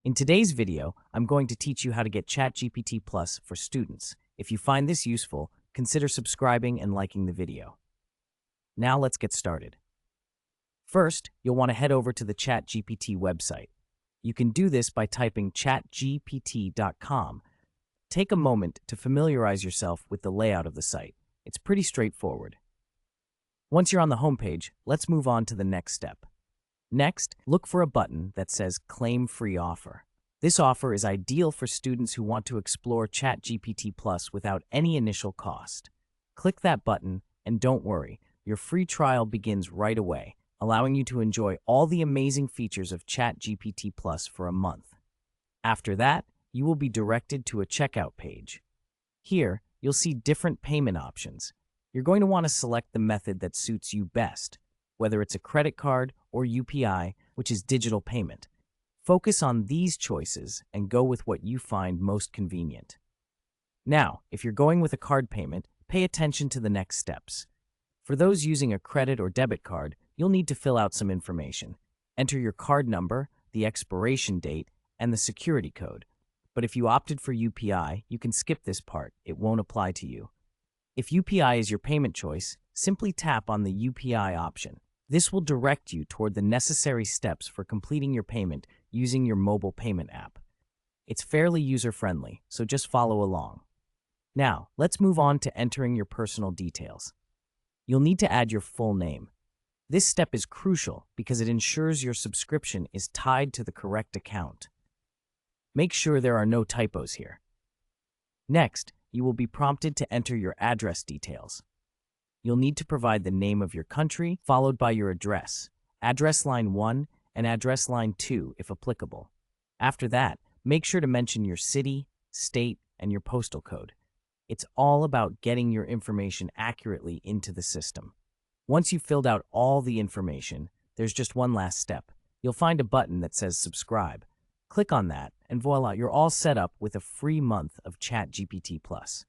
In today's video, I'm going to teach you how to get ChatGPT Plus for students. If you find this useful, consider subscribing and liking the video. Now let's get started. First, you'll want to head over to the ChatGPT website. You can do this by typing chatgpt.com. Take a moment to familiarize yourself with the layout of the site. It's pretty straightforward. Once you're on the homepage, let's move on to the next step. Next, look for a button that says Claim Free Offer. This offer is ideal for students who want to explore ChatGPT Plus without any initial cost. Click that button, and don't worry, your free trial begins right away, allowing you to enjoy all the amazing features of ChatGPT Plus for a month. After that, you will be directed to a checkout page. Here, you'll see different payment options. You're going to want to select the method that suits you best, whether it's a credit card or UPI, which is digital payment. Focus on these choices and go with what you find most convenient. Now, if you're going with a card payment, pay attention to the next steps. For those using a credit or debit card, you'll need to fill out some information. Enter your card number, the expiration date, and the security code. But if you opted for UPI, you can skip this part. It won't apply to you. If UPI is your payment choice, simply tap on the UPI option. This will direct you toward the necessary steps for completing your payment using your mobile payment app. It's fairly user-friendly, so just follow along. Now, let's move on to entering your personal details. You'll need to add your full name. This step is crucial because it ensures your subscription is tied to the correct account. Make sure there are no typos here. Next, you will be prompted to enter your address details. You'll need to provide the name of your country, followed by your address, address line 1 and address line 2 if applicable. After that, make sure to mention your city, state, and your postal code. It's all about getting your information accurately into the system. Once you've filled out all the information, there's just one last step. You'll find a button that says subscribe. Click on that, and voila, you're all set up with a free month of ChatGPT Plus.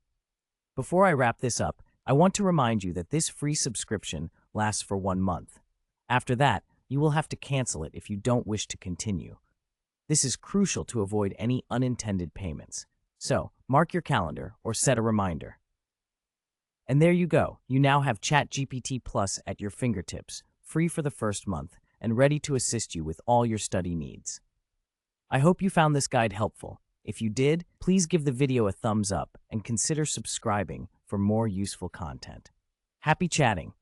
Before I wrap this up, I want to remind you that this free subscription lasts for 1 month. After that, you will have to cancel it if you don't wish to continue. This is crucial to avoid any unintended payments. So, mark your calendar or set a reminder. And there you go. You now have ChatGPT Plus at your fingertips, free for the first month, and ready to assist you with all your study needs. I hope you found this guide helpful. If you did, please give the video a thumbs up and consider subscribing for more useful content. Happy chatting!